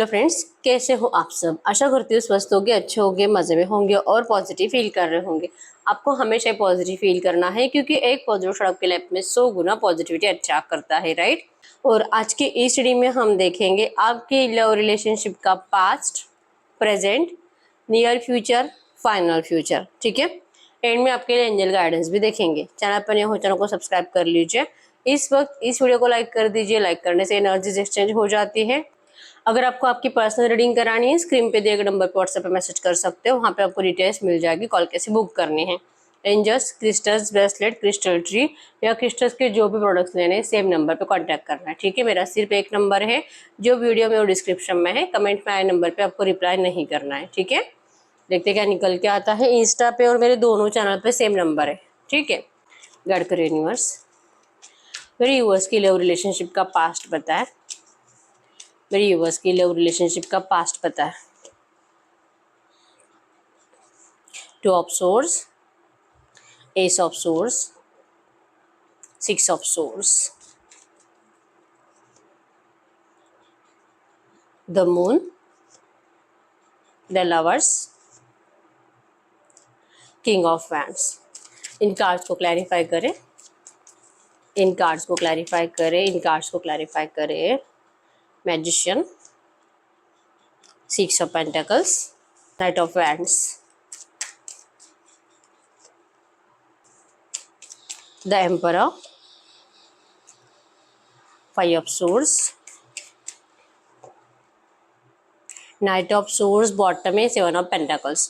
Friends, कैसे हो आप सब। आशा करती हूँ स्वस्थ होंगे, अच्छे होंगे, मजे में होंगे और पॉजिटिव फील कर रहे होंगे। आपको हमेशा पॉजिटिव फील करना है क्योंकि एक पॉजिटिव आपके लाइफ में 100 गुना पॉजिटिविटी अट्रैक्ट करता है, राइट। और आज की इस स्टडी में हम देखेंगे आपके लव रिलेशनशिप का past, present, near future, final future. ठीक है, एंड में आपके लिए एंजल गाइडेंस भी देखेंगे। चैनल पर नए हो चैनल को सब्सक्राइब कर लीजिए। इस वक्त इस वीडियो को लाइक कर दीजिए। लाइक करने से एनर्जीज एक्सचेंज हो जाती है। अगर आपको आपकी पर्सनल रीडिंग करानी है, स्क्रीन पे दिए गए नंबर पर व्हाट्सएप पे मैसेज कर सकते हो। वहाँ पे आपको डिटेल्स मिल जाएगी, कॉल कैसे बुक करनी है। Angels, crystals, bracelet, crystal tree या क्रिस्टल्स के जो भी प्रोडक्ट्स लेने हैं सेम नंबर पे कांटेक्ट करना है। ठीक है, मेरा सिर्फ एक नंबर है जो वीडियो में और डिस्क्रिप्शन में है। कमेंट में आए नंबर पे आपको रिप्लाई नहीं करना है। ठीक है, देखते क्या निकल के आता है। इंस्टा पे और मेरे दोनों चैनल पे सेम नंबर है। ठीक है, गाइड कर यूनिवर्स मेरे यूवर्स की लव रिलेशनशिप का पास्ट बताए। मेरे यूवर्स की लव रिलेशनशिप का पास्ट पता है। 2 of source, S of source, 6 of source, the moon, the lovers, king of wands. In cards को क्लैरिफाई करें, इन कार्ड्स को क्लैरिफाई करें, इन कार्ड्स को क्लैरिफाई करें। Magician, 6 of pentacles, night of wands, the emperor, 5 of source, night of source, bottom में 7 of pentacles.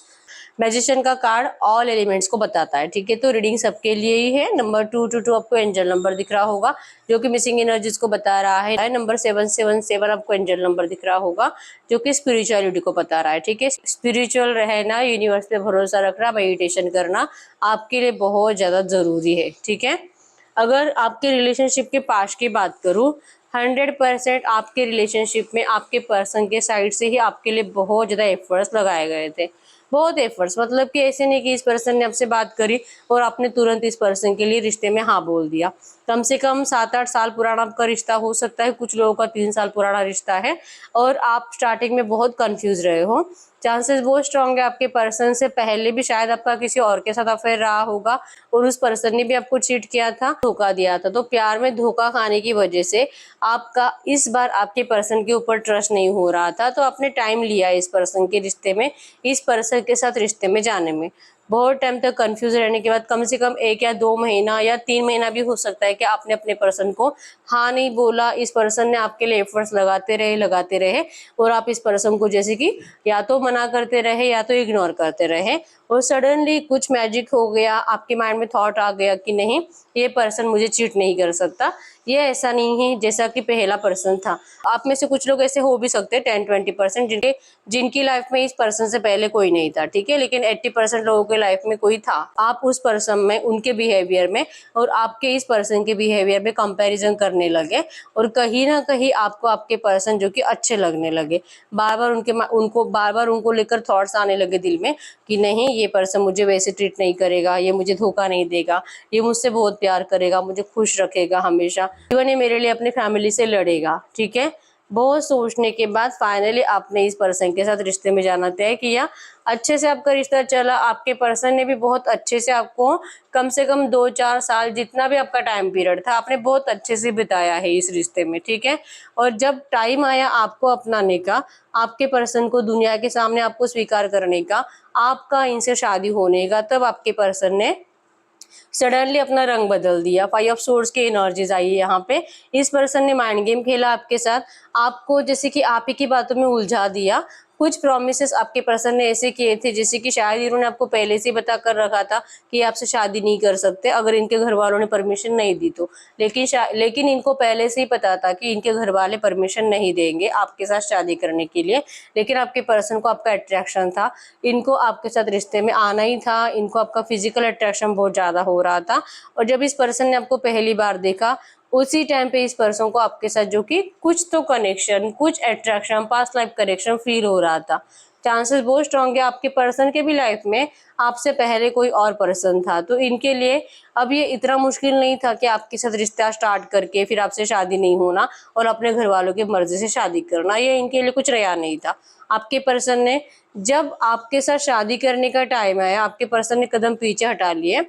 Magician का कार्ड ऑल एलिमेंट्स को बताता है। ठीक है, तो रीडिंग सबके लिए ही है। नंबर 222 आपको एंजल नंबर दिख रहा होगा जो कि मिसिंग एनर्जीज को बता रहा है। नंबर 777 आपको एंजल नंबर दिख रहा होगा जो कि स्पिरिचुअलिटी को बता रहा है। ठीक है, स्पिरिचुअल रहना, यूनिवर्स पे भरोसा रखना, मेडिटेशन करना आपके लिए बहुत ज्यादा जरूरी है। ठीक है, अगर आपके रिलेशनशिप के पास्ट की बात करूं, 100% आपके रिलेशनशिप में आपके पर्सन के साइड से ही आपके लिए बहुत ज़्यादा एफर्ट्स लगाए गए थे। बहुत एफर्ट्स, मतलब कि ऐसे नहीं कि इस पर्सन ने आपसे बात करी और आपने तुरंत इस पर्सन के लिए रिश्ते में हाँ बोल दिया। कम से कम 7-8 साल पुराना आपका रिश्ता हो सकता है, कुछ लोगों का 3 साल पुराना रिश्ता है और आप स्टार्टिंग में बहुत कंफ्यूज रहे हो। चांसेस बहुत स्ट्रांग है आपके पर्सन से पहले भी शायद आपका किसी और के साथ अफेयर रहा होगा और उस पर्सन ने भी आपको चीट किया था, धोखा दिया था। तो प्यार में धोखा खाने की वजह से आपका इस बार आपके पर्सन के ऊपर ट्रस्ट नहीं हो रहा था, तो आपने टाइम लिया इस पर्सन के रिश्ते में, इस पर्सन के साथ रिश्ते में जाने में। बहुत टाइम तक कंफ्यूज रहने के बाद कम से कम 1 या 2 महीना या 3 महीना भी हो सकता है कि आपने अपने पर्सन को हाँ नहीं बोला। इस पर्सन ने आपके लिए एफर्ट्स लगाते रहे और आप इस पर्सन को जैसे कि या तो मना करते रहे या तो इग्नोर करते रहे और सडनली कुछ मैजिक हो गया, आपके माइंड में थॉट आ गया कि नहीं, ये पर्सन मुझे चीट नहीं कर सकता। ये ऐसा नहीं है जैसा कि पहला पर्सन था। आप में से कुछ लोग ऐसे हो भी सकते हैं 10-20% जिनकी लाइफ में इस पर्सन से पहले कोई नहीं था। ठीक है, लेकिन 80% लोगों के लाइफ में कोई था। आप उस पर्सन में, उनके बिहेवियर में और आपके इस पर्सन के बिहेवियर में कंपैरिजन करने लगे और कहीं ना कहीं आपको आपके पर्सन जो कि अच्छे लगने लगे। बार बार उनको लेकर थॉट्स आने लगे दिल में कि नहीं, ये पर्सन मुझे वैसे ट्रीट नहीं करेगा, ये मुझे धोखा नहीं देगा, ये मुझसे बहुत प्यार करेगा, मुझे खुश रखेगा हमेशा, इवन ये मेरे लिए अपनी फैमिली से लड़ेगा। ठीक है, बहुत सोचने के बाद फाइनली आपने इस पर्सन के साथ रिश्ते में जाना तय किया। अच्छे से आपका रिश्ता चला, आपके पर्सन ने भी बहुत अच्छे से आपको कम से कम 2-4 साल, जितना भी आपका टाइम पीरियड था, आपने बहुत अच्छे से बिताया है इस रिश्ते में। ठीक है, और जब टाइम आया आपको अपनाने का, आपके पर्सन को दुनिया के सामने आपको स्वीकार करने का, आपका इनसे शादी होने का, तब आपके पर्सन ने सडनली अपना रंग बदल दिया। 5 ऑफ सोर्स की एनर्जीज आई है यहाँ पे। इस पर्सन ने माइंड गेम खेला आपके साथ, आपको जैसे कि आप ही की बातों में उलझा दिया। कुछ प्रॉमिसेस आपके पर्सन ने ऐसे किए थे जैसे कि शायद इन्होंने आपको पहले से बता कर रखा था कि आपसे शादी नहीं कर सकते अगर इनके घर वालों ने परमिशन नहीं दी तो। लेकिन इनको पहले से ही पता था कि इनके घर वाले परमिशन नहीं देंगे आपके साथ शादी करने के लिए। लेकिन आपके पर्सन को आपका अट्रैक्शन था, इनको आपके साथ रिश्ते में आना ही था, इनको आपका फिजिकल अट्रैक्शन बहुत ज्यादा हो रहा था। और जब इस पर्सन ने आपको पहली बार देखा, उसी टाइम पे इस पर्सन को आपके साथ जो कि कुछ तो कनेक्शन, कुछ attraction, past life connection feel हो रहा था। चांसेस बहुत स्ट्रॉन्ग है आपके पर्सन के भी लाइफ में आपसे पहले कोई और पर्सन था। तो इनके लिए अब ये इतना मुश्किल नहीं था कि आपके साथ रिश्ता स्टार्ट करके फिर आपसे शादी नहीं होना और अपने घर वालों की मर्जी से शादी करना, ये इनके लिए कुछ नया नहीं था। आपके पर्सन ने जब आपके साथ शादी करने का टाइम आया, आपके पर्सन ने कदम पीछे हटा लिए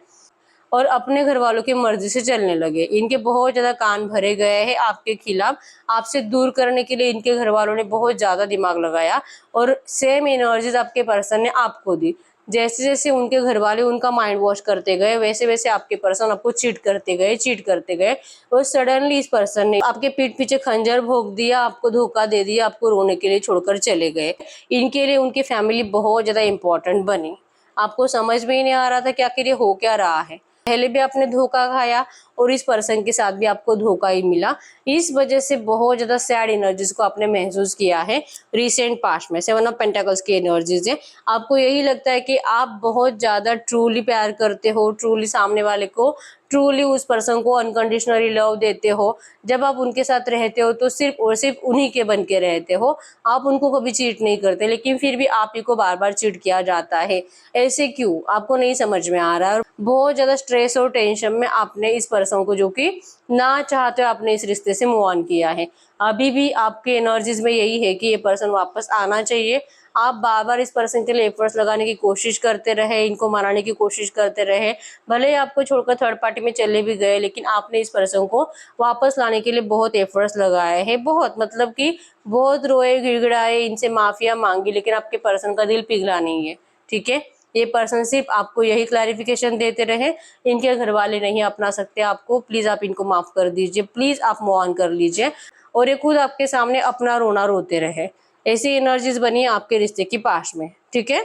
और अपने घर वालों की मर्जी से चलने लगे। इनके बहुत ज्यादा कान भरे गए हैं आपके खिलाफ। आपसे दूर करने के लिए इनके घर वालों ने बहुत ज्यादा दिमाग लगाया और सेम एनर्जीज आपके पर्सन ने आपको दी। जैसे जैसे उनके घर वाले उनका माइंड वॉश करते गए, वैसे वैसे आपके पर्सन आपको चीट करते गए और सडनली इस पर्सन ने आपके पीठ पीछे खंजर भोंक दिया, आपको धोखा दे दिया, आपको रोने के लिए छोड़कर चले गए। इनके लिए उनकी फैमिली बहुत ज्यादा इंपॉर्टेंट बनी। आपको समझ में ही नहीं आ रहा था कि आखिर ये हो क्या रहा है। पहले भी आपने धोखा खाया और इस पर्सन के साथ भी आपको धोखा ही मिला। इस वजह से बहुत ज्यादा सैड एनर्जीज को आपने महसूस किया है रिसेंट पास्ट में। 7 ऑफ पेंटाकल्स की एनर्जीज है। आपको यही लगता है कि आप बहुत ज्यादा ट्रूली प्यार करते हो, ट्रूली सामने वाले को, ट्रूली उस पर्सन को अनकंडीशनली लव देते हो। जब आप उनके साथ रहते हो तो सिर्फ और सिर्फ उन्हीं के बन के रहते हो, आप उनको कभी चीट नहीं करते, लेकिन फिर भी आप ही को बार बार चीट किया जाता है। ऐसे क्यों, आपको नहीं समझ में आ रहा है। बहुत ज्यादा स्ट्रेस और टेंशन में आपने इस पर्सन को, जो कि ना चाहते हो, आपने इस रिश्ते से मूव ऑन किया है। अभी भी आपके एनर्जीज में यही है कि ये पर्सन वापस आना चाहिए। आप बार बार इस पर्सन के लिए एफर्ट्स लगाने की कोशिश करते रहे, इनको मनाने की कोशिश करते रहे, भले ही आपको छोड़कर थर्ड पार्टी में चले भी गए, लेकिन आपने इस पर्सन को वापस लाने के लिए बहुत एफर्ट्स लगाए हैं। बहुत मतलब कि बहुत रोए गिड़गिड़ाए, इनसे माफिया मांगी, लेकिन आपके पर्सन का दिल पिघला नहीं है। ठीक है, ये पर्सन सिर्फ आपको यही क्लैरिफिकेशन देते रहे, इनके घर वाले नहीं अपना सकते आपको, प्लीज आप इनको माफ कर दीजिए, प्लीज आप मूव ऑन कर लीजिए। और ये खुद आपके सामने अपना रोना रोते रहे। ऐसी एनर्जीज बनी है आपके रिश्ते की पास्ट में। ठीक है,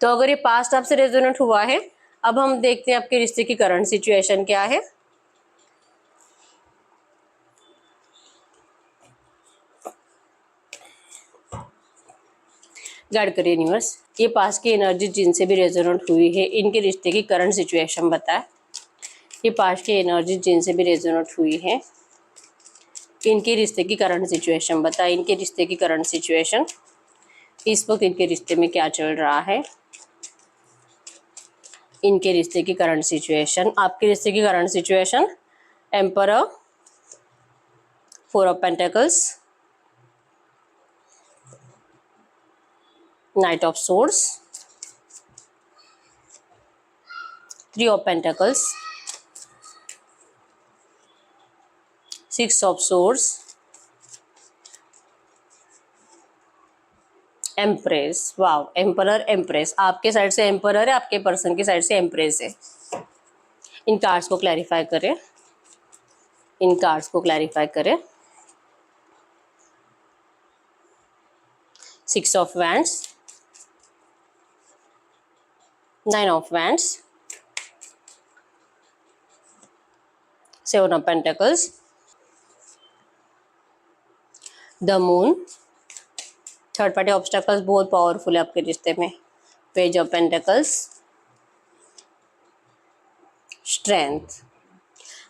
तो अगर ये पास्ट आपसे रेजोनेट हुआ है, अब हम देखते हैं आपके रिश्ते की करंट सिचुएशन क्या है। गाइड करिए यूनिवर्स, ये पास्ट की एनर्जी जिनसे भी रेजोनेट हुई है, इनके रिश्ते की करंट सिचुएशन बताए। ये पास्ट की एनर्जी जिनसे भी रेजोनेट हुई है, इनके रिश्ते की करंट सिचुएशन बताए। इनके रिश्ते की करंट सिचुएशन, इस वक्त इनके रिश्ते में क्या चल रहा है। इनके रिश्ते की करंट सिचुएशन, आपके रिश्ते की current situation, emperor, 4 of pentacles, night of swords, 3 of pentacles, 6 of swords, empress. Wow, emperor empress, आपके साइड से एम्परर है, आपके पर्सन की साइड से एम्प्रेस है। इन कार्ड्स को क्लैरिफाई करें, इन कार्ड्स को क्लैरिफाई करें। 6 of wands, 9 of wands, 7 of pentacles, the moon. Third party obstacles बहुत पावरफुल है आपके रिश्ते में। Page of pentacles, strength.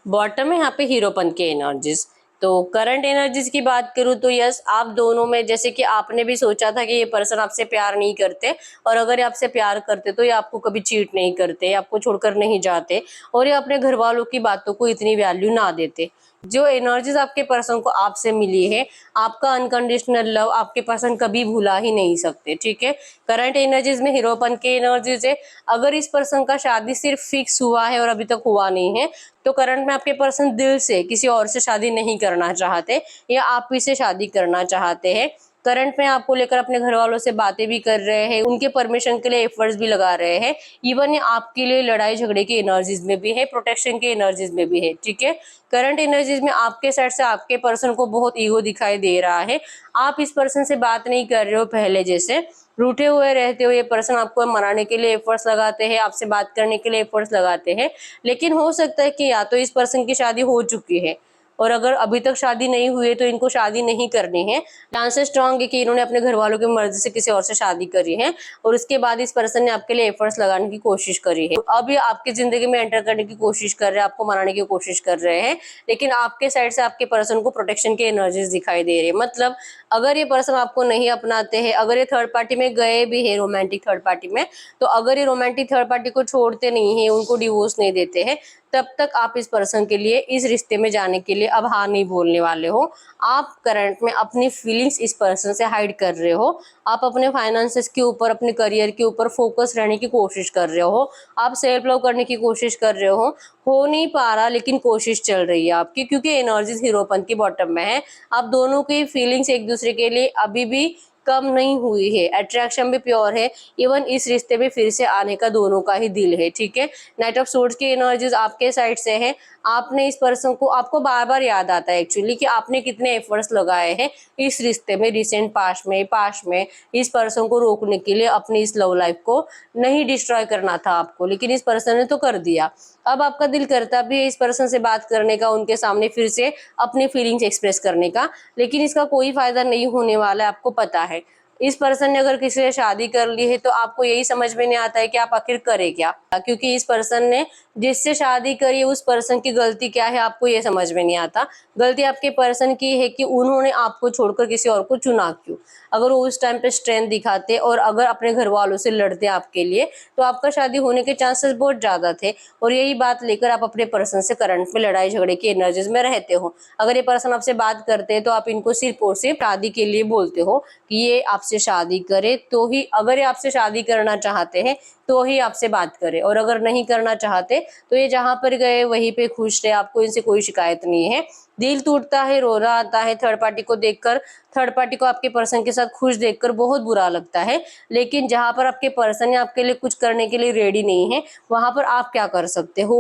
Bottom में यहाँ पे हीरोपन के एनर्जीज। तो करंट एनर्जीज की बात करूँ तो यस, आप दोनों में, जैसे कि आपने भी सोचा था कि ये पर्सन आपसे प्यार नहीं करते, और अगर ये आपसे प्यार करते तो ये आपको कभी चीट नहीं करते, आपको छोड़कर नहीं जाते, और ये अपने घर वालों की बातों को इतनी वैल्यू ना देते। जो एनर्जीज आपके पर्सन को आपसे मिली है, आपका अनकंडीशनल लव आपके पर्सन कभी भुला ही नहीं सकते। ठीक है, करंट एनर्जीज में हीरोपन के एनर्जीज है। अगर इस पर्सन का शादी सिर्फ फिक्स हुआ है और अभी तक हुआ नहीं है, तो करंट में आपके पर्सन दिल से किसी और से शादी नहीं करना चाहते, या आप ही से शादी करना चाहते हैं। करंट में आपको लेकर अपने घर वालों से बातें भी कर रहे हैं, उनके परमिशन के लिए एफर्ट्स भी लगा रहे हैं। इवन ये आपके लिए लड़ाई झगड़े की एनर्जीज में भी है, प्रोटेक्शन की एनर्जीज में भी है। ठीक है, करंट एनर्जीज में आपके साइड से आपके पर्सन को बहुत ईगो दिखाई दे रहा है। आप इस पर्सन से बात नहीं कर रहे हो पहले जैसे, रूठे हुए रहते हो। ये पर्सन आपको मनाने के लिए एफर्ट्स लगाते हैं, आपसे बात करने के लिए एफर्ट्स लगाते हैं, लेकिन हो सकता है कि या तो इस पर्सन की शादी हो चुकी है, और अगर अभी तक शादी नहीं हुई है तो इनको शादी नहीं करनी है। चांसेस स्ट्रांग है कि इन्होंने अपने घर वालों की मर्जी से किसी और से शादी करी है और उसके बाद इस पर्सन ने आपके लिए एफर्ट्स लगाने की कोशिश करी है। अब ये आपकी जिंदगी में एंटर करने की कोशिश कर रहे हैं, आपको मनाने की कोशिश कर रहे हैं, लेकिन आपके साइड से आपके पर्सन को प्रोटेक्शन की एनर्जीज दिखाई दे रही है। मतलब अगर ये पर्सन आपको नहीं अपनाते हैं, अगर ये थर्ड पार्टी में गए भी है, रोमांटिक थर्ड पार्टी में, तो अगर ये रोमांटिक थर्ड पार्टी को छोड़ते नहीं है, उनको डिवोर्स नहीं देते हैं, तब तक आप इस पर्सन के लिए, इस रिश्ते में जाने के लिए अब हाँ नहीं बोलने वाले हो। आप करंट में अपनी फीलिंग्स इस पर्सन से हाइड कर रहे हो। आप अपने फाइनेंसेस के ऊपर, अपने करियर के ऊपर फोकस रहने की कोशिश कर रहे हो। आप सेल्फ लव करने की कोशिश कर रहे हो नहीं पा रहा, लेकिन कोशिश चल रही है आपकी, क्योंकि एनर्जीज हीरोपन की बॉटम में है। आप दोनों की फीलिंग्स एक दूसरे के लिए अभी भी कम नहीं हुई है, अट्रैक्शन भी प्योर है। इवन इस रिश्ते में फिर से आने का दोनों का ही दिल है, ठीक है। नाइट ऑफ सोर्ड्स की एनर्जीज आपके साइड से है। आपने इस पर्सन को, आपको बार बार याद आता है एक्चुअली कि आपने कितने एफर्ट्स लगाए हैं इस रिश्ते में, रिसेंट पास्ट में इस पर्सन को रोकने के लिए, अपनी इस लव लाइफ को नहीं डिस्ट्रॉय करना था आपको, लेकिन इस पर्सन ने तो कर दिया। अब आपका दिल करता भी है इस पर्सन से बात करने का, उनके सामने फिर से अपनी फीलिंग्स एक्सप्रेस करने का, लेकिन इसका कोई फायदा नहीं होने वाला है, आपको पता है। इस पर्सन ने अगर किसी से शादी कर ली है तो आपको यही समझ में नहीं आता है कि आप आखिर करें क्या, क्योंकि इस पर्सन ने जिससे शादी करी है उस पर्सन की गलती क्या है आपको ये समझ में नहीं आता। गलती आपके पर्सन की है कि उन्होंने आपको छोड़कर किसी और को चुना क्यों। अगर वो उस टाइम पे स्ट्रेंथ दिखाते और अगर अपने घर वालों से लड़ते आपके लिए, तो आपका शादी होने के चांसेस बहुत ज्यादा थे। और यही बात लेकर आप अपने पर्सन से करंट में लड़ाई झगड़े की एनर्जीज में रहते हो। अगर ये पर्सन आपसे बात करते हैं तो आप इनको सिर्फ और सिर्फ शादी के लिए बोलते हो कि ये आपसे शादी करे तो ही, अगर ये आपसे शादी करना चाहते हैं तो ही आपसे बात करे, और अगर नहीं करना चाहते तो ये जहां पर गए वहीं पे खुश रहे, आपको इनसे कोई शिकायत नहीं है। दिल टूटता है, रोना आता है थर्ड पार्टी को देखकर, थर्ड पार्टी को आपके पर्सन के साथ खुश देखकर बहुत बुरा लगता है, लेकिन जहां पर आपके पर्सन आपके लिए कुछ करने के लिए रेडी नहीं है, वहां पर आप क्या कर सकते हो।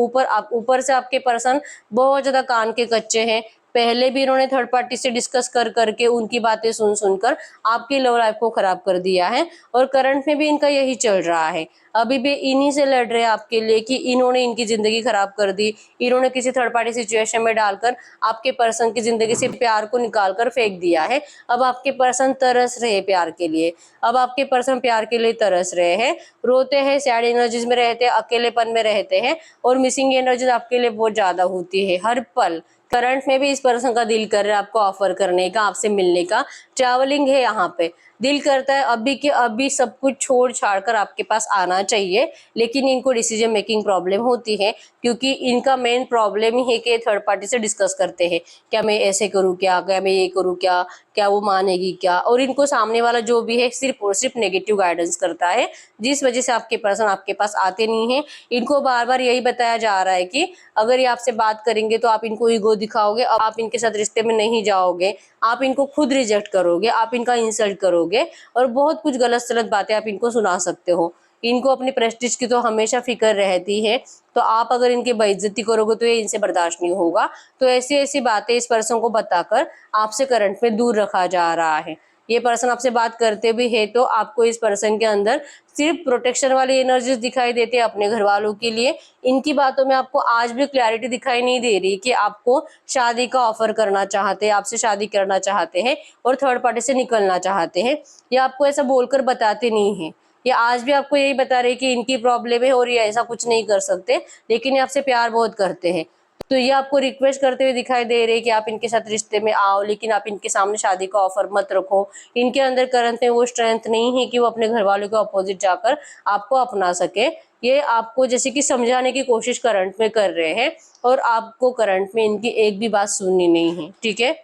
ऊपर से आपके पर्सन बहुत ज्यादा कान के कच्चे हैं। पहले भी इन्होंने थर्ड पार्टी से डिस्कस कर करके, उनकी बातें सुन सुनकर आपकी लव लाइफ को खराब कर दिया है, और करंट में भी इनका यही चल रहा है। अभी भी इन्हीं से लड़ रहे हैं आपके लिए कि इन्होंने इनकी जिंदगी खराब कर दी, इन्होंने किसी थर्ड पार्टी सिचुएशन में डालकर आपके पर्सन की जिंदगी से प्यार को निकाल कर फेंक दिया है। अब आपके पर्सन तरस रहे प्यार के लिए, अब आपके पर्सन प्यार के लिए तरस रहे हैं, रोते हैं, सैड एनर्जीज में रहते हैं, अकेलेपन में रहते हैं, और मिसिंग एनर्जीज आपके लिए बहुत ज्यादा होती है हर पल। करंट में भी इस पर्सन का दिल कर रहा है आपको ऑफर करने का, आपसे मिलने का, ट्रैवलिंग है यहाँ पे, दिल करता है अभी के अभी सब कुछ छोड़ छाड़ कर आपके पास आना चाहिए, लेकिन इनको डिसीजन मेकिंग प्रॉब्लम होती है, क्योंकि इनका मेन प्रॉब्लम ही है कि थर्ड पार्टी से डिस्कस करते हैं, क्या मैं ऐसे करूँ, क्या मैं ये करूँ, क्या वो मानेगी क्या, और इनको सामने वाला जो भी है सिर्फ और सिर्फ नेगेटिव गाइडेंस करता है, जिस वजह से आपके पर्सन आपके पास आते नहीं है। इनको बार बार यही बताया जा रहा है कि अगर ये आपसे बात करेंगे तो आप इनको ईगो दिखाओगे, आप इनके साथ रिश्ते में नहीं जाओगे, आप इनको खुद रिजेक्ट करोगे, आप इनका इंसल्ट करोगे, और बहुत कुछ गलत सलत बातें आप इनको सुना सकते हो। इनको अपनी प्रेस्टीज की तो हमेशा फिक्र रहती है, तो आप अगर इनकी बेइज्जती करोगे तो ये इनसे बर्दाश्त नहीं होगा। तो ऐसी ऐसी बातें इस पर्सन को बताकर आपसे करंट में दूर रखा जा रहा है। ये पर्सन आपसे बात करते भी है तो आपको इस पर्सन के अंदर सिर्फ प्रोटेक्शन वाली एनर्जीज दिखाई देती है अपने घर वालों के लिए। इनकी बातों में आपको आज भी क्लैरिटी दिखाई नहीं दे रही कि आपको शादी का ऑफर करना चाहते हैं, आपसे शादी करना चाहते हैं और थर्ड पार्टी से निकलना चाहते हैं। ये आपको ऐसा बोलकर बताते नहीं है, ये आज भी आपको यही बता रहे कि इनकी प्रॉब्लम है और ये ऐसा कुछ नहीं कर सकते, लेकिन ये आपसे प्यार बहुत करते हैं। तो ये आपको रिक्वेस्ट करते हुए दिखाई दे रहे हैं कि आप इनके साथ रिश्ते में आओ, लेकिन आप इनके सामने शादी का ऑफर मत रखो। इनके अंदर करंट में वो स्ट्रेंथ नहीं है कि वो अपने घर वालों के अपोजिट जाकर आपको अपना सके। ये आपको जैसे कि समझाने की कोशिश करंट में कर रहे हैं, और आपको करंट में इनकी एक भी बात सुननी नहीं है, ठीक है।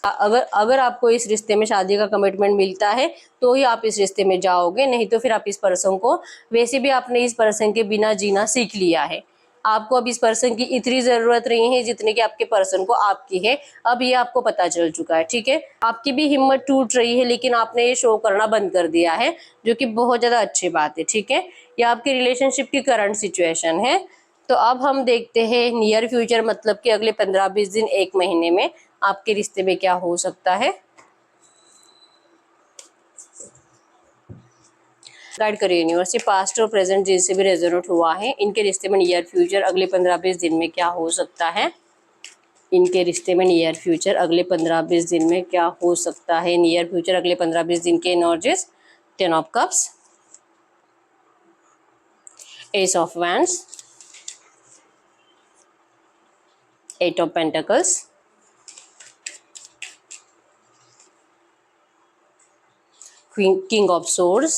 अगर अगर आपको इस रिश्ते में शादी का कमिटमेंट मिलता है तो ही आप इस रिश्ते में जाओगे, नहीं तो फिर आप इस पर्सन को, वैसे भी आपने इस पर्सन के बिना जीना सीख लिया है। आपको अब इस पर्सन की इतनी जरूरत नहीं है जितने की आपके पर्सन को आपकी है। अब ये आपको पता चल चुका है, ठीक है। आपकी भी हिम्मत टूट रही है, लेकिन आपने ये शो करना बंद कर दिया है, जो कि बहुत ज्यादा अच्छी बात है, ठीक है। ये आपकी रिलेशनशिप की करंट सिचुएशन है। तो अब हम देखते हैं नियर फ्यूचर, मतलब कि अगले 15-20 दिन, एक महीने में आपके रिश्ते में क्या हो सकता है। गाइड करिए यूनिवर्स, पास्ट और प्रेजेंट जिनसे भी रेजोनेट हुआ है, इनके रिश्ते में नियर फ्यूचर अगले 15-20 दिन में क्या हो सकता है। इनके रिश्ते में नियर फ्यूचर अगले 15-20 दिन में क्या हो सकता है। नियर फ्यूचर अगले 15-20 दिन के energies, 10 of cups, S of wands, 8 of pentacles, king of swords,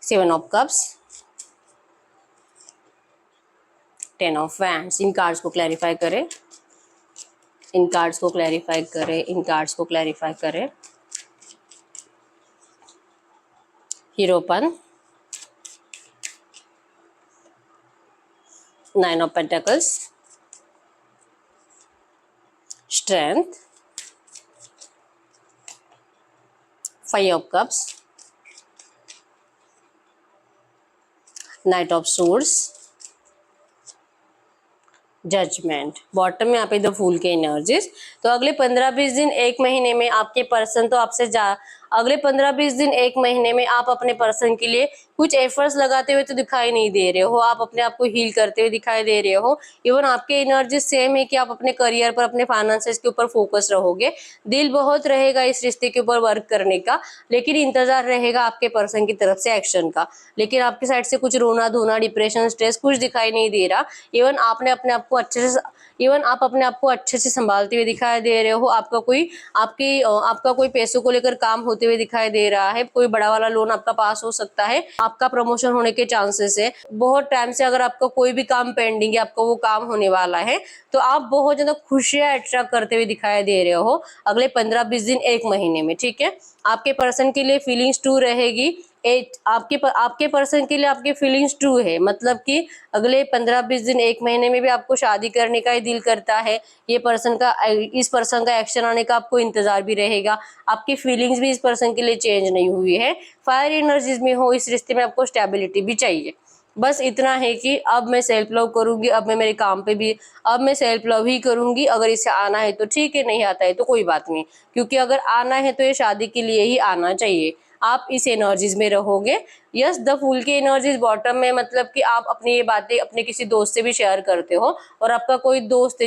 7 of cups, 10 of wands. In cards को क्लैरिफाई करें, इन कार्ड्स को क्लैरिफाई करें, इन कार्ड्स को क्लैरिफाई करें। हीरोपन, 9 of pentacles, strength, 5 of cups, knight of swords, judgement. Bottom में यहाँ पे 2 फूल के एनर्जीज। तो अगले 15-20 दिन, 1 महीने में आपके पर्सन तो आपसे अगले 15-20 दिन, 1 महीने में आप अपने पर्सन के लिए कुछ एफर्ट्स लगाते हुए तो दिखाई नहीं दे रहे हो, आप अपने आप को हील करते हुए दिखाई दे रहे हो। इवन आपके एनर्जी सेम है कि आप अपने करियर पर, अपने फाइनेंसेस के ऊपर फोकस रहोगे। दिल बहुत रहेगा इस रिश्ते के ऊपर वर्क करने का, लेकिन इंतजार रहेगा आपके पर्सन की तरफ से एक्शन का। लेकिन आपकी साइड से कुछ रोना धोना, डिप्रेशन, स्ट्रेस कुछ दिखाई नहीं दे रहा। इवन आपने अपने आप को अच्छे से आप अपने आप को अच्छे से संभालते हुए दिखाई दे रहे हो। आपका कोई पैसों को लेकर काम होते हुए दिखाई दे रहा है। कोई बड़ा वाला लोन आपका पास हो सकता है, आपका प्रमोशन होने के चांसेस है। बहुत टाइम से अगर आपका कोई भी काम पेंडिंग है, आपका वो काम होने वाला है। तो आप बहुत ज्यादा खुशियां अट्रैक्ट करते हुए दिखाई दे रहे हो अगले 15-20 दिन, 1 महीने में। ठीक है, आपके पर्सन के लिए फीलिंग्स 2 रहेगी। आपके पर्सन के लिए आपकी फीलिंग्स 2 है, मतलब कि अगले 15-20 दिन, 1 महीने में भी आपको शादी करने का ही दिल करता है। इस पर्सन का एक्शन आने का आपको इंतजार भी रहेगा। आपकी फीलिंग्स भी इस पर्सन के लिए चेंज नहीं हुई है। फायर एनर्जीज में हो, इस रिश्ते में आपको स्टेबिलिटी भी चाहिए। बस इतना है कि अब मैं सेल्फ लव करूंगी, अब मैं मेरे काम पे भी अब मैं सेल्फ लव ही करूंगी। अगर इसे आना है तो ठीक है, नहीं आता है तो कोई बात नहीं, क्योंकि अगर आना है तो ये शादी के लिए ही आना चाहिए। आप इस एनर्जीज में रहोगे। यस, द फूल की एनर्जीज बॉटम में, मतलब कि आप अपनी ये बातें अपने किसी दोस्त से भी शेयर करते हो, और आपका कोई दोस्त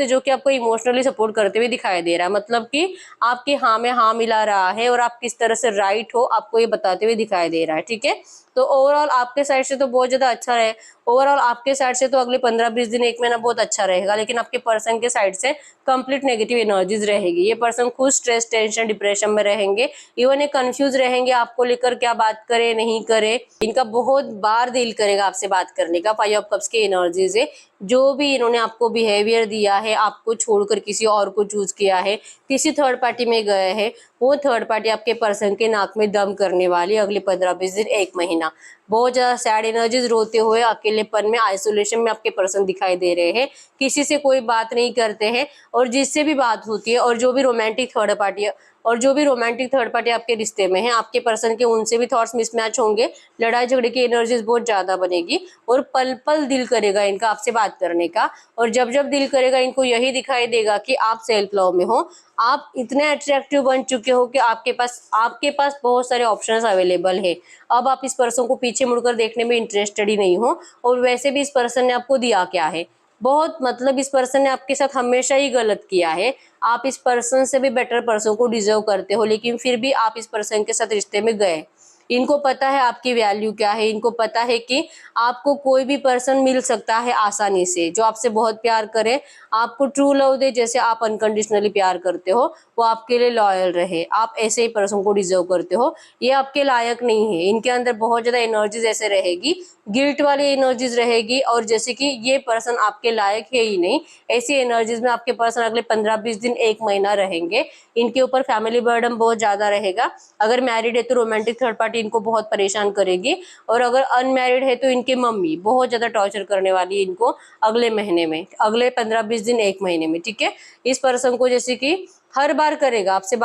है जो कि आपको इमोशनली सपोर्ट करते हुए दिखाई दे रहा है। मतलब कि आपकी हाँ में हाँ मिला रहा है और आप किस तरह से राइट हो आपको ये बताते हुए दिखाई दे रहा है। ठीक है, तो ओवरऑल आपके साइड से तो बहुत ज्यादा अच्छा रहे। ओवरऑल आपके साइड से तो अगले 15-20 दिन, 1 महीना बहुत अच्छा रहेगा। लेकिन आपके पर्सन के साइड से कंप्लीट नेगेटिव एनर्जीज रहेगी। ये पर्सन खुद स्ट्रेस, टेंशन, डिप्रेशन में रहेंगे। इवन ये कंफ्यूज रहेंगे आपको लेकर, क्या बात करे नहीं करे। इनका बहुत बार दिल करेगा आपसे बात करने का। 5 ऑफ कप्स की एनर्जीज है। जो भी इन्होंने आपको बिहेवियर दिया है, आपको छोड़कर किसी और को चूज किया है, किसी थर्ड पार्टी में गए हैं, वो थर्ड पार्टी आपके पर्सन के नाक में दम करने वाली अगले 15-20 दिन, 1 महीना। बहुत ज्यादा सैड एनर्जीज, रोते हुए, अकेलेपन में, आइसोलेशन में आपके पर्सन दिखाई दे रहे हैं। किसी से कोई बात नहीं करते हैं, और जिससे भी बात होती है, और जो भी रोमांटिक थर्ड पार्टी आपके रिश्ते में है, आपके पर्सन के उनसे भी थॉट्स मिसमैच होंगे। लड़ाई झगड़े की एनर्जीज बहुत ज्यादा बनेगी, और पल पल दिल करेगा इनका आपसे बात करने का। और जब जब दिल करेगा, इनको यही दिखाई देगा कि आप सेल्फ लव में हो। आप इतने अट्रैक्टिव बन चुके हो कि आपके पास बहुत सारे ऑप्शंस अवेलेबल है। अब आप इस पर्सन को पीछे मुड़कर देखने में इंटरेस्टेड ही नहीं हो। और वैसे भी इस पर्सन ने आपको दिया क्या है, बहुत, मतलब इस पर्सन ने आपके साथ हमेशा ही गलत किया है। आप इस पर्सन से भी बेटर पर्सन को डिजर्व करते हो, लेकिन फिर भी आप इस पर्सन के साथ रिश्ते में गए। इनको पता है आपकी वैल्यू क्या है। इनको पता है कि आपको कोई भी पर्सन मिल सकता है आसानी से, जो आपसे बहुत प्यार करे, आपको ट्रू लव दे, जैसे आप अनकंडीशनली प्यार करते हो, वो आपके लिए लॉयल रहे। आप ऐसे ही पर्सन को डिजर्व करते हो। ये आपके लायक नहीं है। इनके अंदर बहुत ज्यादा एनर्जीज ऐसे रहेगी, गिल्ट वाली एनर्जीज रहेगी, और जैसे कि ये पर्सन आपके लायक है ही नहीं, ऐसी एनर्जीज में आपके पर्सन अगले 15-20 दिन, 1 महीना रहेंगे। इनके ऊपर फैमिली बर्डन बहुत ज्यादा रहेगा। अगर मैरिड है तो रोमांटिक थर्ड पार्टी इनको बहुत परेशान करेगी, और अगर अनमैरिड है तो इनके मम्मी बहुत ज्यादा टॉर्चर करने वाली है इनको अगले महीने में, अगले 15-20 दिन, 1 महीने में। ठीक है, इस पर्सन को जैसे कि हर बार आपसे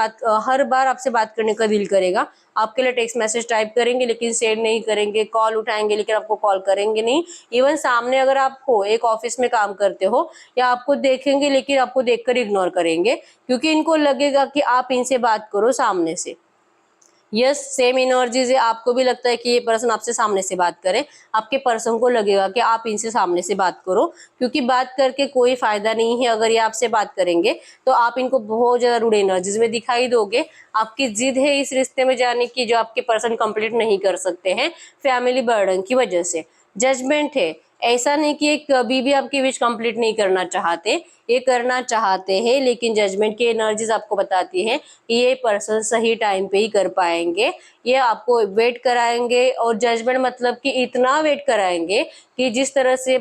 बात करने का दिल करेगा। आपके लिए टेक्स्ट मैसेज टाइप करेंगे लेकिन सेंड नहीं करेंगे, कॉल उठाएंगे लेकिन आपको कॉल करेंगे नहीं। इवन सामने अगर आप हो, एक ऑफिस में काम करते हो, या आपको देखेंगे लेकिन आपको देखकर इग्नोर करेंगे, क्योंकि इनको लगेगा कि आप इनसे बात करो सामने से। यस, सेम एनर्जीज है। आपको भी लगता है कि ये पर्सन आपसे सामने से बात करे, आपके पर्सन को लगेगा कि आप इनसे सामने से बात करो, क्योंकि बात करके कोई फायदा नहीं है। अगर ये आपसे बात करेंगे तो आप इनको बहुत ज्यादा रूड एनर्जीज में दिखाई दोगे। आपकी जिद है इस रिश्ते में जाने की, जो आपके पर्सन कंप्लीट नहीं कर सकते हैं फैमिली बर्डन की वजह से। जजमेंट है, ऐसा नहीं कि ये कभी भी आपकी विश कंप्लीट नहीं करना चाहते, ये करना चाहते हैं, लेकिन जजमेंट की एनर्जीज आपको बताती है कि ये पर्सन सही टाइम पे ही कर पाएंगे। ये आपको वेट कराएंगे, और जजमेंट मतलब कि इतना वेट कराएंगे कि जिस तरह से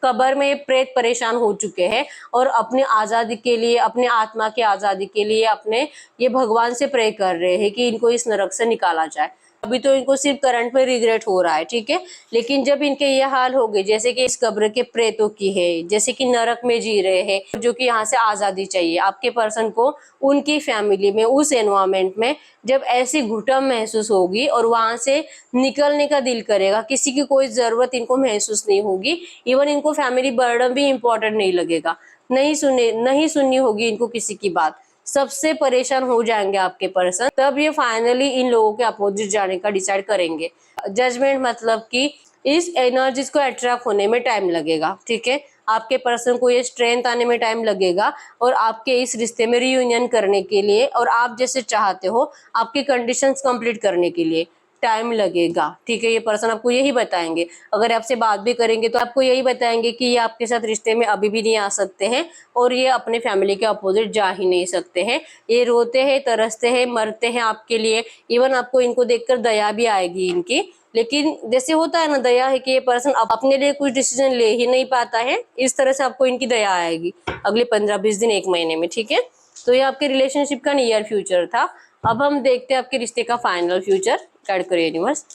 कब्र में प्रेत परेशान हो चुके हैं और अपने आजादी के लिए, अपने आत्मा की आजादी के लिए अपने ये भगवान से प्रे कर रहे हैं कि इनको इस नरक से निकाला जाए। अभी तो इनको सिर्फ करंट में रिग्रेट हो रहा है, ठीक है, लेकिन जब इनके ये हाल हो गए, जैसे कि इस कब्र के प्रेतों की है, जैसे कि नरक में जी रहे हैं, जो कि यहाँ से आजादी चाहिए आपके पर्सन को, उनकी फैमिली में, उस एनवायरमेंट में जब ऐसी घुटन महसूस होगी और वहां से निकलने का दिल करेगा, किसी की कोई जरूरत इनको महसूस नहीं होगी, इवन इनको फैमिली बर्डन भी इम्पोर्टेंट नहीं लगेगा, नहीं सुननी होगी इनको किसी की बात, सबसे परेशान हो जाएंगे आपके पर्सन, तब ये फाइनली इन लोगों के अपोजिट जाने का डिसाइड करेंगे। जजमेंट मतलब कि इस एनर्जीज को अट्रैक्ट होने में टाइम लगेगा, ठीक है, आपके पर्सन को ये स्ट्रेंथ आने में टाइम लगेगा, और आपके इस रिश्ते में रियूनियन करने के लिए, और आप जैसे चाहते हो आपकी कंडीशंस कंप्लीट करने के लिए टाइम लगेगा, ठीक है। ये पर्सन आपको यही बताएंगे, अगर आपसे बात भी करेंगे तो आपको यही बताएंगे कि ये आपके साथ रिश्ते में अभी भी नहीं आ सकते हैं, और ये अपने फैमिली के अपोजिट जा ही नहीं सकते हैं। ये रोते हैं, तरसते हैं, मरते हैं आपके लिए, इवन आपको इनको देखकर दया भी आएगी इनकी, लेकिन जैसे होता है ना, दया है कि ये पर्सन अपने लिए कुछ डिसीजन ले ही नहीं पाता है, इस तरह से आपको इनकी दया आएगी अगले 15-20 दिन, 1 महीने में, ठीक है। तो ये आपके रिलेशनशिप का नियर फ्यूचर था। अब हम देखते हैं आपके रिश्ते का फाइनल फ्यूचर। गाइड करो यूनिवर्स,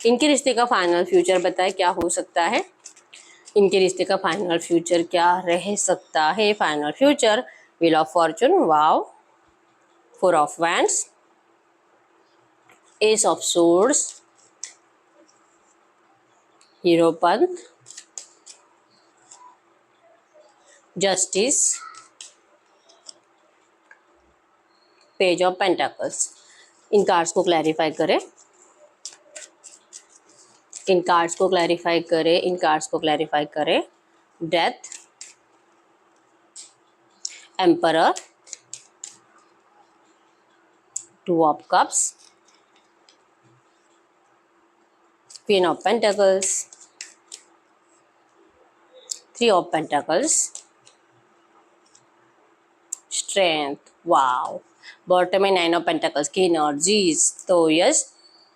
इनके रिश्ते का फाइनल फ्यूचर बताए क्या हो सकता है, इनके रिश्ते का फाइनल फ्यूचर क्या रह सकता है। Final future, wheel of fortune, wow, 4 of wands, ace of swords, hierophant, justice, page of pentacles. इन कार्ड्स को क्लैरिफाई करें, इन कार्ड्स को क्लैरिफाई करें, इन कार्ड्स को क्लैरिफाई करें। Death, emperor, 2 of cups, queen of pentacles, 3 of pentacles, strength, wow, bottom में 9 ऑफ पेंटाकल्स की एनर्जीज। तो यस,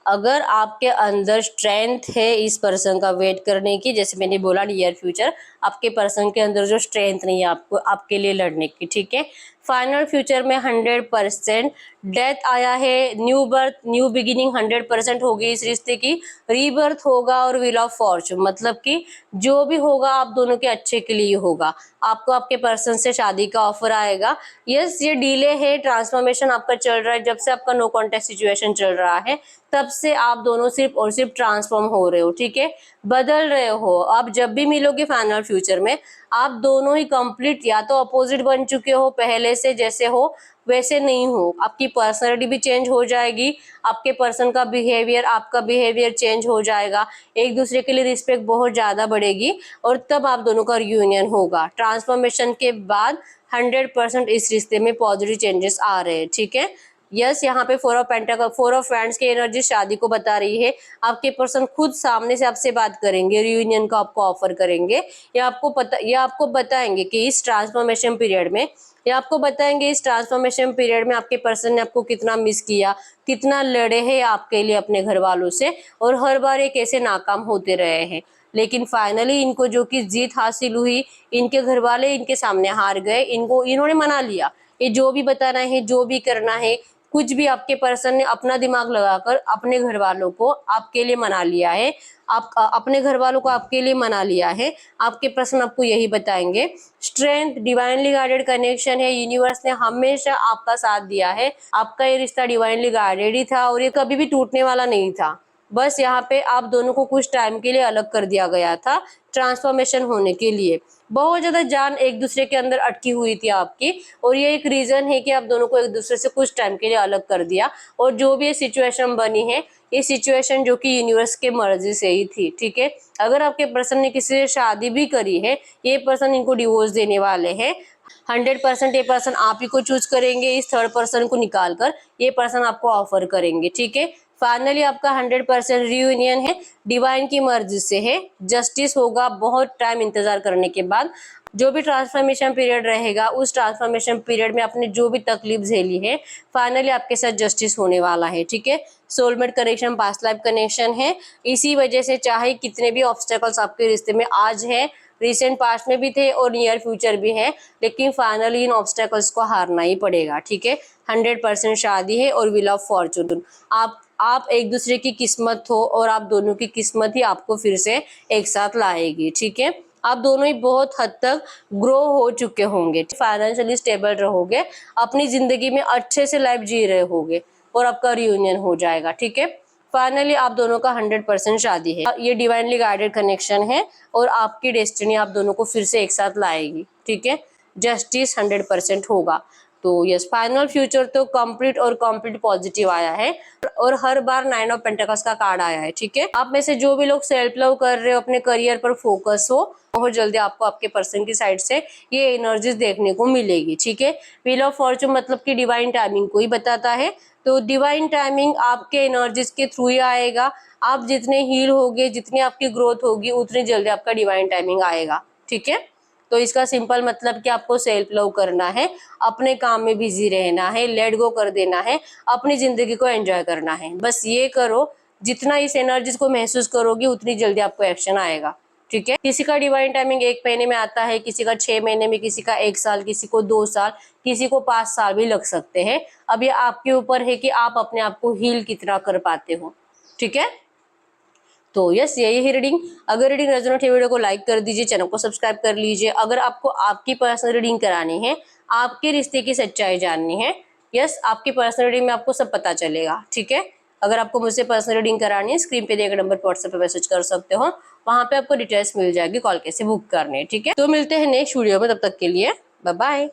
अगर आपके अंदर स्ट्रेंथ है इस पर्सन का वेट करने की, जैसे मैंने बोला नियर फ्यूचर, आपके पर्सन के अंदर जो स्ट्रेंथ नहीं है आपको आपके लिए लड़ने की, ठीक है। फाइनल फ्यूचर में 100% डेथ आया है, न्यू बर्थ, न्यू बिगिनिंग 100% होगी इस रिश्ते की, रीबर्थ होगा, और व्हील ऑफ फॉर्चून मतलब कि जो भी होगा आप दोनों के अच्छे के लिए होगा। आपको आपके पर्सन से शादी का ऑफर आएगा। यस, ये डिले है, ट्रांसफॉर्मेशन आपका चल रहा है, जब से आपका नो कॉन्टेक्ट सिचुएशन चल रहा है तब से आप दोनों सिर्फ और सिर्फ ट्रांसफॉर्म हो रहे हो, ठीक है, बदल रहे हो। आप जब भी मिलोगे फाइनल फ्यूचर में, आप दोनों ही कंप्लीट या तो अपोजिट बन चुके हो, पहले से जैसे हो वैसे नहीं हो, आपकी पर्सनैलिटी भी चेंज हो जाएगी, आपके पर्सन का बिहेवियर, आपका बिहेवियर चेंज हो जाएगा, एक दूसरे के लिए रिस्पेक्ट बहुत ज्यादा बढ़ेगी, और तब आप दोनों का रियूनियन होगा। ट्रांसफॉर्मेशन के बाद 100% इस रिश्ते में पॉजिटिव चेंजेस आ रहे हैं, ठीक है। यस, यहाँ पे 4 ऑफ पेंटाकल, 4 ऑफ फ्रेंड्स की एनर्जी शादी को बता रही है। आपके पर्सन खुद सामने से आपसे बात करेंगे, रियूनियन का आपको ऑफर करेंगे, या आपको बताएंगे कि इस ट्रांसफॉर्मेशन पीरियड में, या आपको बताएंगे इस ट्रांसफॉर्मेशन पीरियड में आपके पर्सन ने आपको कितना मिस किया, कितना लड़े हैं आपके लिए अपने घर वालों से, और हर बार ये कैसे नाकाम होते रहे हैं, लेकिन फाइनली इनको जो कि जीत हासिल हुई, इनके घर वाले इनके सामने हार गए, इन्होंने मना लिया, ये जो भी बताना है, जो भी करना है, कुछ भी आपके पर्सन ने अपना दिमाग लगाकर अपने घर वालों को आपके लिए मना लिया है, आप अपने घर वालों को आपके लिए मना लिया है। आपके पर्सन आपको यही बताएंगे। स्ट्रेंथ, डिवाइनली गाइडेड कनेक्शन है, यूनिवर्स ने हमेशा आपका साथ दिया है, आपका ये रिश्ता डिवाइनली गाइडेड ही था, और ये कभी भी टूटने वाला नहीं था। बस यहाँ पे आप दोनों को कुछ टाइम के लिए अलग कर दिया गया था ट्रांसफॉर्मेशन होने के लिए। बहुत ज्यादा जान एक दूसरे के अंदर अटकी हुई थी आपकी, और ये एक रीजन है कि आप दोनों को एक दूसरे से कुछ टाइम के लिए अलग कर दिया। और जो भी ये सिचुएशन बनी है, ये सिचुएशन जो कि यूनिवर्स के मर्जी से ही थी, ठीक है। अगर आपके पर्सन ने किसी से शादी भी करी है, ये पर्सन इनको डिवोर्स देने वाले हैं। 100% ये पर्सन आप ही को चूज करेंगे, इस थर्ड पर्सन को निकाल कर ये पर्सन आपको ऑफर करेंगे, ठीक है। फाइनली आपका 100% रियूनियन है, डिवाइन की मर्जी से है, जस्टिस होगा बहुत टाइम इंतजार करने के बाद। जो भी ट्रांसफॉर्मेशन पीरियड रहेगा, उस ट्रांसफॉर्मेशन पीरियड में आपने जो भी तकलीफ झेली है, फाइनली आपके साथ जस्टिस होने वाला है, ठीक है। Soulmate connection, past life connection है। इसी वजह से चाहे कितने भी ऑब्स्टेकल्स आपके रिश्ते में आज है, रिसेंट पास्ट में भी थे और नियर फ्यूचर भी है, लेकिन फाइनली इन ऑब्स्टेकल्स को हारना ही पड़ेगा, ठीक है। 100% शादी है और व्हील ऑफ फॉर्चून। आप एक दूसरे की किस्मत हो, और आप दोनों की किस्मत ही आपको फिर से एक साथ लाएगी, ठीक है। आप दोनों ही बहुत हद तक ग्रो हो चुके होंगे, फाइनेंशियली स्टेबल रहोगे, अपनी जिंदगी में अच्छे से लाइफ जी रहे होगे, और आपका रियूनियन हो जाएगा, ठीक है। फाइनली आप दोनों का 100% शादी है। ये डिवाइनली गाइडेड कनेक्शन है, और आपकी डेस्टिनी आप दोनों को फिर से एक साथ लाएगी, ठीक है। जस्टिस 100% होगा। तो यस, फाइनल फ्यूचर तो कंप्लीट और कंप्लीट पॉजिटिव आया है, और हर बार 9 ऑफ पेंटिकल्स का कार्ड आया है, ठीक है। आप में से जो भी लोग सेल्फ लव कर रहे हो, अपने करियर पर फोकस हो, बहुत जल्दी आपको आपके पर्सन की साइड से ये एनर्जीज देखने को मिलेगी, ठीक है। व्हील ऑफ फॉर्चून मतलब कि डिवाइन टाइमिंग को ही बताता है, तो डिवाइन टाइमिंग आपके एनर्जीज के थ्रू ही आएगा। आप जितने हील होगे, जितनी आपकी ग्रोथ होगी, उतनी जल्दी आपका डिवाइन टाइमिंग आएगा, ठीक है। तो इसका सिंपल मतलब कि आपको सेल्फ लव करना है, अपने काम में बिजी रहना है, लेट गो कर देना है, अपनी जिंदगी को एंजॉय करना है। बस ये करो, जितना इस एनर्जीज को महसूस करोगे, उतनी जल्दी आपको एक्शन आएगा, ठीक है। किसी का डिवाइन टाइमिंग 1 महीने में आता है, किसी का 6 महीने में, किसी का 1 साल, किसी को 2 साल, किसी को 5 साल भी लग सकते हैं। अब ये आपके ऊपर है कि आप अपने आप को हील कितना कर पाते हो, ठीक है। तो यस, यही है रीडिंग। अगर रीडिंग रेजोनेट है, वीडियो को लाइक कर दीजिए, चैनल को सब्सक्राइब कर लीजिए। अगर आपको आपकी पर्सनल रीडिंग करानी है, आपके रिश्ते की सच्चाई जाननी है, यस, आपकी पर्सनल रीडिंग में आपको सब पता चलेगा, ठीक है। अगर आपको मुझसे पर्सनल रीडिंग करानी है, स्क्रीन पे दिए गए नंबर पर व्हाट्सएप पे मैसेज कर सकते हो, वहां पे आपको डिटेल्स मिल जाएगी, कॉल कैसे बुक करनी है, ठीक है। तो मिलते हैं नेक्स्ट वीडियो में, तब तक के लिए बाय बाय।